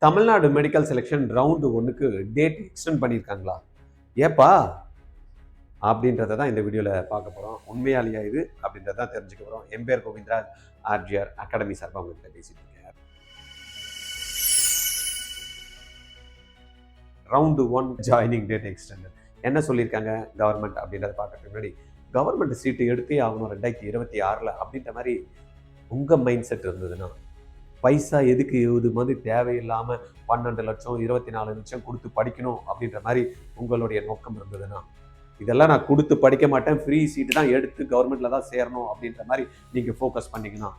Tamil Nadu medical selection round 1க்கு date extend பண்ணியிருக்காங்களா? ஏப்பா? அப்படின்றத தான் இந்த வீடியோவில் பார்க்க போகிறோம். உண்மையாலியா இது அப்படின்றத தான் தெரிஞ்சுக்க போகிறோம். என் பேர் கோவிந்தராஜ், ஆர்ஜிஆர் அகாடமி சார்பாக உங்கள்கிட்ட பேசிட்டு இருக்கேன். ரவுண்டு 1 ஜாயினிங் டேட் எக்ஸ்டெண்ட் என்ன சொல்லியிருக்காங்க கவர்மெண்ட் அப்படின்றத பார்க்கறதுக்கு முன்னாடி, கவர்மெண்ட் சீட்டு எடுத்தே ஆகணும் 2026 அப்படின்ற மாதிரி உங்கள் மைண்ட் செட் இருந்ததுன்னா, பைசா எதுக்கு இது மாதிரி தேவையில்லாமல் 12 லட்சம் 24 லட்சம் கொடுத்து படிக்கணும் அப்படின்ற மாதிரி உங்களுடைய நோக்கம் இருந்ததுன்னா, இதெல்லாம் நான் கொடுத்து படிக்க மாட்டேன், ஃப்ரீ சீட்டு தான் எடுத்து கவர்மெண்ட்டில் தான் சேரணும் அப்படின்ற மாதிரி நீங்கள் ஃபோக்கஸ் பண்ணிங்கன்னா,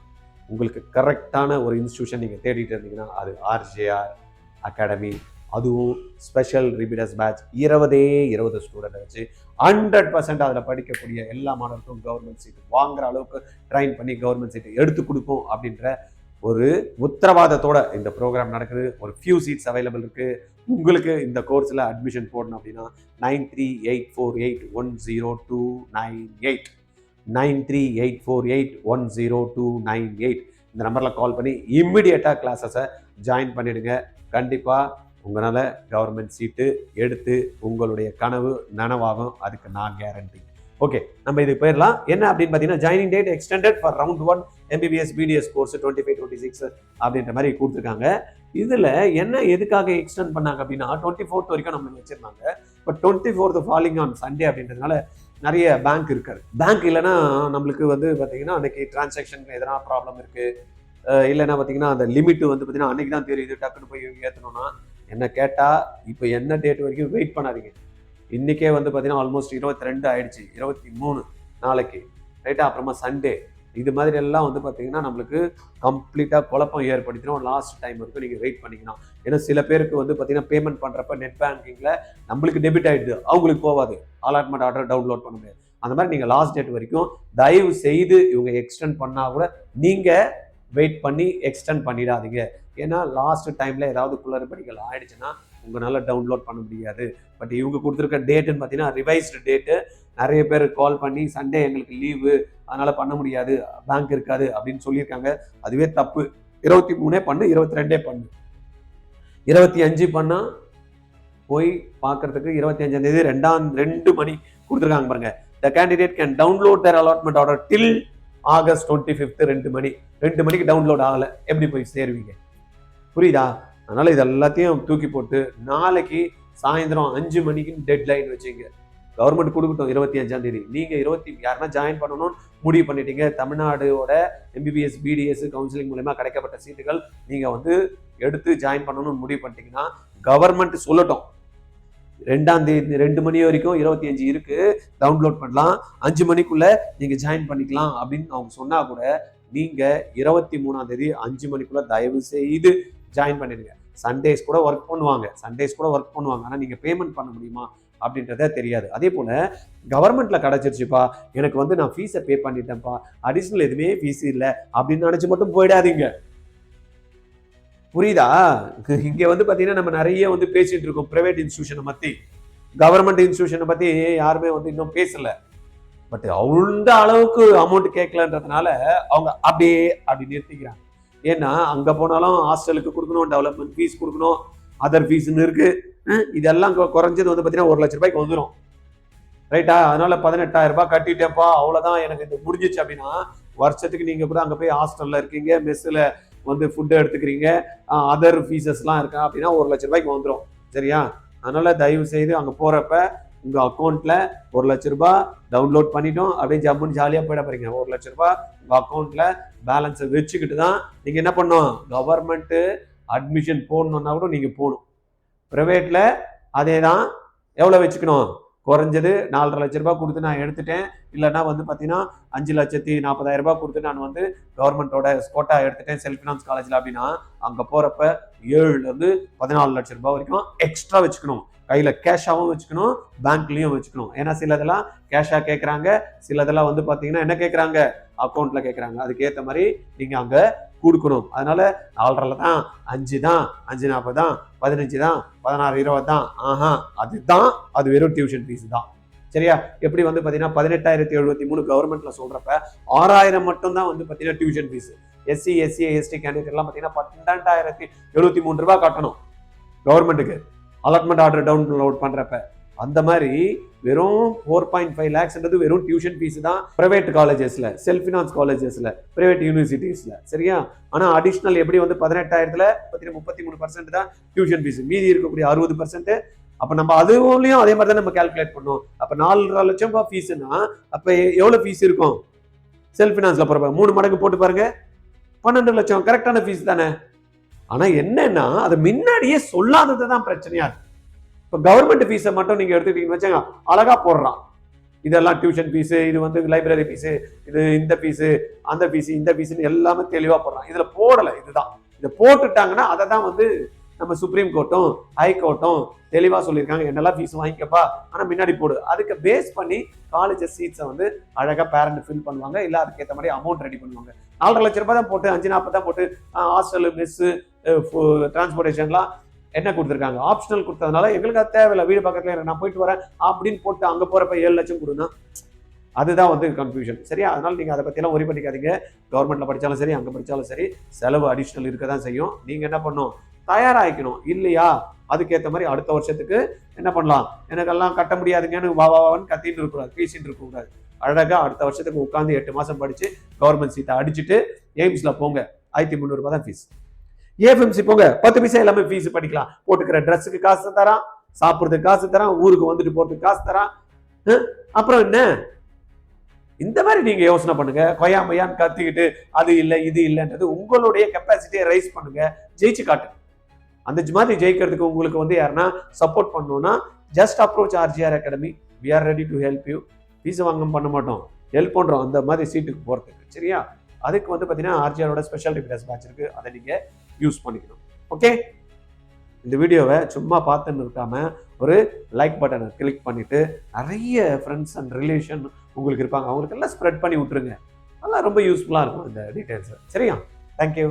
உங்களுக்கு கரெக்டான ஒரு இன்ஸ்டியூஷன் நீங்கள் தேடிட்டு இருந்தீங்கன்னா அது ஆர்ஜிஆர் அகாடமி. அதுவும் ஸ்பெஷல் ரிபீட்டர்ஸ் பேட்ச் 20 ஸ்டூடெண்ட்டை வச்சு 100% அதில் படிக்கக்கூடிய எல்லா மாணவர்களுக்கும் கவர்மெண்ட் சீட்டு வாங்குற அளவுக்கு ட்ரைன் பண்ணி கவர்மெண்ட் சீட்டு எடுத்து கொடுப்போம் அப்படின்ற ஒரு உத்தரவாதத்தோட இந்த ப்ரோக்ராம் நடக்குது. ஒரு ஃபியூ சீட்ஸ் அவைலபிள் இருக்கு. உங்களுக்கு இந்த கோர்ஸில் அட்மிஷன் போடணும் அப்படின்னா 9384810298 9384810298 இந்த நம்பரில் கால் பண்ணி இம்மிடியேட்டாக கிளாஸஸை ஜாயின் பண்ணிடுங்க. கண்டிப்பாக உங்களால் கவர்மெண்ட் சீட்டு எடுத்து உங்களுடைய கனவு நனவாகும். அதுக்கு நான் கேரண்டி. ஓகே, நம்ம இது போயிடலாம். என்ன அப்படின்னு பார்த்தீங்கன்னா, joining date extended for round 1 MBBS BDS course 25-26 அப்படின்ற மாதிரி கொடுத்துருக்காங்க. இதில் என்ன எதுக்காக எக்ஸ்டெண்ட் பண்ணாங்க அப்படின்னா, 24th வரைக்கும் நம்மளுக்கு வச்சிருந்தாங்க. But 24th falling on Sunday அப்படின்றதுனால நிறைய பேங்க் இருக்காது. பேங்க் இல்லைன்னா நம்மளுக்கு வந்து பார்த்தீங்கன்னா அன்னைக்கு டிரான்சாக்ஷன் எதனா ப்ராப்ளம் இருக்குது, இல்லைன்னா பார்த்தீங்கன்னா அந்த லிமிட் வந்து பார்த்தீங்கன்னா அன்னைக்கு தான் தெரியுது, டக்குன்னு போய் ஏற்றணும்னா. என்ன கேட்டால் இப்போ என்ன டேட் வரைக்கும் வெயிட் பண்ணாதீங்க. இன்றைக்கே வந்து பார்த்தீங்கன்னா ஆல்மோஸ்ட் 22 ஆயிடுச்சு, 23 நாளைக்கு, ரைட்டா? அப்புறமா சண்டே. இது மாதிரி எல்லாம் வந்து பார்த்தீங்கன்னா நம்மளுக்கு கம்ப்ளீட்டாக குழப்பம் ஏற்படுத்தினோம். லாஸ்ட் டைம் வரைக்கும் நீங்கள் வெயிட் பண்ணிக்கணும். ஏன்னா சில பேருக்கு வந்து பார்த்தீங்கன்னா பேமெண்ட் பண்ணுறப்ப நெட் பேங்கிங்கில் நம்மளுக்கு டெபிட் ஆகிடுது, அவங்களுக்கு போகாது, அலாட்மெண்ட் ஆர்டர் டவுன்லோட் பண்ண முடியாது. அந்த மாதிரி நீங்கள் லாஸ்ட் டேட் வரைக்கும் தயவு செய்து இவங்க எக்ஸ்டெண்ட் பண்ணால் கூட நீங்கள் வெயிட் பண்ணி எக்ஸ்டெண்ட் பண்ணிடாதீங்க. ஏன்னா லாஸ்ட் டைமில் ஏதாவது குளறுபடிகள் ஆயிடுச்சுன்னா உங்களால் டவுன்லோட் பண்ண முடியாது. பட் இவங்க கொடுத்துருக்க டேட்டுன்னு பார்த்தீங்கன்னா ரிவைஸ்டு டேட்டு. நிறைய பேர் கால் பண்ணி சண்டே எங்களுக்கு லீவு, அதனால் பண்ண முடியாது, பேங்க் இருக்காது அப்படின்னு சொல்லியிருக்காங்க. அதுவே தப்பு. 23 பண்ணு, 22 பண்ணு, 25 பண்ணால் போய் பார்க்கறதுக்கு 25ஆம் தேதி 2 மணி கொடுத்துருக்காங்க பாருங்க. The candidate can download their allotment order till August 25 2 மணி. 2 மணிக்கு டவுன்லோட் ஆகலை, எப்படி போய் சேருவீங்க? புரியுதா? அதனால இது எல்லாத்தையும் தூக்கி போட்டு நாளைக்கு சாயந்தரம் 5 மணிக்கு டெட்லைன் வச்சுங்க. கவர்மெண்ட் கொடுக்கட்டும் 25ஆம் தேதி. நீங்கள் யாருன்னா ஜாயின் பண்ணணும்னு முடிவு பண்ணிட்டீங்க. தமிழ்நாடோட MBBS BDS கவுன்சிலிங் மூலமா கிடைக்கப்பட்ட சீட்டுகள் நீங்கள் வந்து எடுத்து ஜாயின் பண்ணணும்னு முடிவு பண்ணிட்டீங்கன்னா, கவர்மெண்ட் சொல்லட்டும் 2ஆம் தேதி 2 மணி வரைக்கும் 25 இருக்கு, டவுன்லோட் பண்ணலாம், 5 மணிக்குள்ள நீங்க ஜாயின் பண்ணிக்கலாம் அப்படின்னு அவங்க சொன்னா கூட நீங்க 23ஆம் தேதி 5 மணிக்குள்ள தயவு செய்து ஜாயின் பண்ணிடுங்க. சண்டேஸ் கூட ஒர்க் பண்ணுவாங்க, ஆனா நீங்க பேமெண்ட் பண்ண முடியுமா அப்படின்றத தெரியாது. அதே போல கவர்மெண்ட்ல கிடைச்சிருச்சுப்பா, எனக்கு வந்து நான் ஃபீஸை பே பண்ணிட்டேன்ப்பா, அடிஷனல் எதுவுமே ஃபீஸ் இல்லை அப்படின்னு நினைச்சு மட்டும் போயிடாதீங்க. புரியுதா? இங்க வந்து பாத்தீங்கன்னா நம்ம நிறைய வந்து பேசிட்டு இருக்கோம் பிரைவேட் இன்ஸ்டிடியூஷனை பத்தி. கவர்மெண்ட் இன்ஸ்டிடியூஷனை பத்தி யாருமே வந்து இன்னும் பேசல. பட் அந்த அளவுக்கு அமௌண்ட் கேட்கலன்றதுனால அவங்க அப்படி நிறுத்திக்கிறாங்க. ஏன்னா அங்க போனாலும் ஹாஸ்டலுக்கு கொடுக்கணும், டெவலப்மெண்ட் ஃபீஸ் கொடுக்கணும், அதர் ஃபீஸ்ன்னு இருக்கு. இதெல்லாம் குறைஞ்சது வந்து பாத்தீங்கன்னா 1 லட்ச ரூபாய்க்கு வந்துடும், ரைட்டா? அதனால 18,000 ரூபாய் கட்டிட்டேப்பா, அவ்வளவுதான் எனக்கு இது முடிஞ்சிச்சு அப்படின்னா, வருஷத்துக்கு நீங்க கூட அங்க போய் ஹாஸ்டல்ல இருக்கீங்க, மெஸ்ல வந்து ஃபுட்டு எடுத்துக்கிறீங்க, அதர் ஃபீஸஸ்லாம் இருக்கா அப்படின்னா 1 லட்ச ரூபாய்க்கு வந்துடும். சரியா? அதனால தயவு செய்து அங்கே போகிறப்ப உங்கள் அக்கௌண்ட்டில் 1 லட்ச ரூபாய் டவுன்லோட் பண்ணிட்டோம் அப்படியே ஜம்முன்னு ஜாலியாக போயிட போறீங்க. 1 லட்ச ரூபாய் உங்கள் அக்கௌண்ட்டில் பேலன்ஸை வச்சுக்கிட்டு தான் நீங்கள் என்ன பண்ணணும், கவர்மெண்ட்டு அட்மிஷன் போடணுன்னா கூட நீங்கள் போகணும். ப்ரைவேட்டில் அதே தான். எவ்வளோ வச்சுக்கணும்? குறைஞ்சது 4.5 லட்ச ரூபாய் கொடுத்து நான் எடுத்துட்டேன், இல்லைன்னா வந்து பார்த்தீங்கன்னா 5,40,000 ரூபாய் கொடுத்து நான் வந்து கவர்மெண்ட்டோட கோட்டா எடுத்துட்டேன் செல்ஃப் ஃபினான்ஸ் காலேஜில் அப்படின்னா, அங்கே போகிறப்ப 7லேருந்து 14 லட்ச ரூபாய் வரைக்கும் எக்ஸ்ட்ரா வச்சுக்கணும். கையில் கேஷாகவும் வச்சுக்கணும், பேங்க்லேயும் வச்சுக்கணும். ஏன்னா சிலதெல்லாம் கேஷாக கேட்குறாங்க, சிலதெல்லாம் வந்து பார்த்தீங்கன்னா என்ன கேட்குறாங்க, அக்கௌண்ட்டில் கேட்குறாங்க. அதுக்கேற்ற மாதிரி நீங்கள் அங்கே கொடுக்கணும். அதனால 4.5 தான், 5 தான், 5.40 தான், 15 தான், 16, 20 தான். அதுதான், அது வெறும் டியூஷன் ஃபீஸ் தான். சரியா? எப்படி வந்து பார்த்தீங்கன்னா 18,073 கவர்மெண்ட்ல சொல்றப்ப 6,000 மட்டும் தான் வந்து பார்த்தீங்கன்னா tuition fees. SC SC ST candidate எல்லாம் பார்த்தீங்கன்னா 12,073 ரூபாய் கட்டணும் கவர்மெண்ட்டுக்கு அலாட்மெண்ட் ஆர்டர் டவுன்லோட் பண்றப்ப. அந்த மாதிரி வெறும் 4.5 lakhsன்றது வெறும் டியூஷன் ஃபீஸ் தான் பிரைவேட் காலேஜஸ்ல, செல்ஃப் ஃபினான்ஸ் காலேஜஸ்ல, பிரைவேட் யூனிவர்சிட்டிஸ்ல. சரியா? ஆனா அடிஷனல் எப்படி வந்து 18,000ல 33% தான் டியூஷன் ஃபீஸ், மீதி இருக்கக்கூடிய 60%. அப்ப நம்ம அதுலயும் அதே மாதிரி தான் நம்ம கால்குலேட் பண்ணோம். அப்ப 4.5 லட்சம் ரூபாய் ஃபீஸ்னா அப்ப எவ்வளவு ஃபீஸ் இருக்கும் செல்ஃப் ஃபினான்ஸ்ல போறப்ப? 3 மடங்கு போட்டு பாருங்க, 12 லட்சம். கரெக்டான ஃபீஸ் தானே? ஆனா என்னன்னா அது முன்னாடியே சொல்லாததுதான் பிரச்சனையா இருக்கு. இப்போ கவர்மெண்ட் ஃபீஸை மட்டும் நீங்க எடுத்துக்கிட்டீங்கன்னு வச்சுங்க, அழகா போடுறான். இதெல்லாம் டியூஷன் ஃபீஸு, இது வந்து லைப்ரரி ஃபீஸு, இது இந்த ஃபீஸு, அந்த ஃபீஸு, இந்த ஃபீஸுன்னு எல்லாமே தெளிவா போடுறான். இதுல போடலை. இதுதான் இதை போட்டுட்டாங்கன்னா அதை தான் வந்து நம்ம சுப்ரீம் கோர்ட்டும் ஹை கோர்ட்டும் தெளிவா சொல்லியிருக்காங்க, என்னெல்லாம் ஃபீஸ் வாங்கிக்கப்பா, ஆனா முன்னாடி போடு. அதுக்கு பேஸ் பண்ணி காலேஜஸ் சீட்ஸை வந்து அழகா பேரண்ட் ஃபில் பண்ணுவாங்க, இல்ல அதுக்கேற்ற மாதிரி அமௌண்ட் ரெடி பண்ணுவாங்க. 4.5 லட்சம் ரூபாய் தான் போட்டு 5,40 தான் போட்டு ஹாஸ்டல் மெஸ்ஸு டிரான்ஸ்போர்டேஷன்லாம் என்ன கொடுத்துருக்காங்க, ஆப்ஷனல் கொடுத்ததுனால எங்களுக்கு அது தேவையில்லை, வீடு பக்கத்துல நான் போயிட்டு வரேன் அப்படின்னு போட்டு அங்க போறப்ப 7 லட்சம் கொடுங்க. அதுதான் வந்து கன்ஃபியூஷன். சரியா? அதனால நீங்க அதை பத்தி எல்லாம் ஒரி பண்ணிக்காதீங்க. கவர்மெண்ட்ல படிச்சாலும் சரி, அங்க படிச்சாலும் சரி, செலவு அடிஷனல் இருக்க தான் செய்யும். நீங்க என்ன பண்ணணும், தயாராகிக்கணும். இல்லையா அதுக்கேற்ற மாதிரி அடுத்த வருஷத்துக்கு என்ன பண்ணலாம், எனக்கெல்லாம் கட்ட முடியாதுங்கன்னு வாவான்னு கத்தின்னு இருக்கக்கூடாது, பேசிட்டு இருக்கக்கூடாது. அழகா அடுத்த வருஷத்துக்கு உட்காந்து 8 மாசம் படிச்சு கவர்மெண்ட் சீட்டை அடிச்சுட்டு எய்ம்ஸ்ல போங்க. 1300 ரூபாய் தான் ஃபீஸ். ஏஎஃப்எம்சி போங்க, 10 பைசா எல்லாமே ஃபீஸ் படிக்கலாம். போட்டுக்கிற ட்ரெஸ்ஸுக்கு காசு தரான், சாப்பிட்றதுக்கு காசு தரான், ஊருக்கு வந்துட்டு போறதுக்கு காசு தரான். அப்புறம் என்ன, இந்த மாதிரி நீங்க யோசனை பண்ணுங்க. கொய்யாமையான்னு கத்திக்கிட்டு அது இல்லை இது இல்லைன்றது உங்களுடைய கெப்பாசிட்டியை ரைஸ் பண்ணுங்க, ஜெயிச்சு காட்டுங்க. அந்த மாதிரி ஜெயிக்கிறதுக்கு உங்களுக்கு வந்து யாருன்னா சப்போர்ட் பண்ணணும்னா just approach RGR academy. We are ready to help you. Fees வாங்க பண்ண மாட்டோம், ஹெல்ப் பண்றோம் அந்த மாதிரி சீட்டுக்கு போறதுக்கு. சரியா? அதுக்கு வந்து பார்த்தீங்கன்னா RGRோட ஸ்பெஷல் ரிப்பீட்டர்ஸ் பேட்ச் இருக்கு, அதை நீங்க யூஸ் பண்ணிக்கணும். ஓகே, இந்த வீடியோவை சும்மா பார்த்துன்னு இருக்காம ஒரு லைக் பட்டனை கிளிக் பண்ணிட்டு நிறைய ஃப்ரெண்ட்ஸ் அண்ட் ரிலேஷன் உங்களுக்கு இருப்பாங்க, அவங்களுக்கு எல்லாம் ஸ்ப்ரெட் பண்ணி விட்டுருங்க. அதெல்லாம் ரொம்ப யூஸ்ஃபுல்லாக இருக்கும் இந்த டீட்டெயில்ஸ். சரியா? தேங்க்யூ.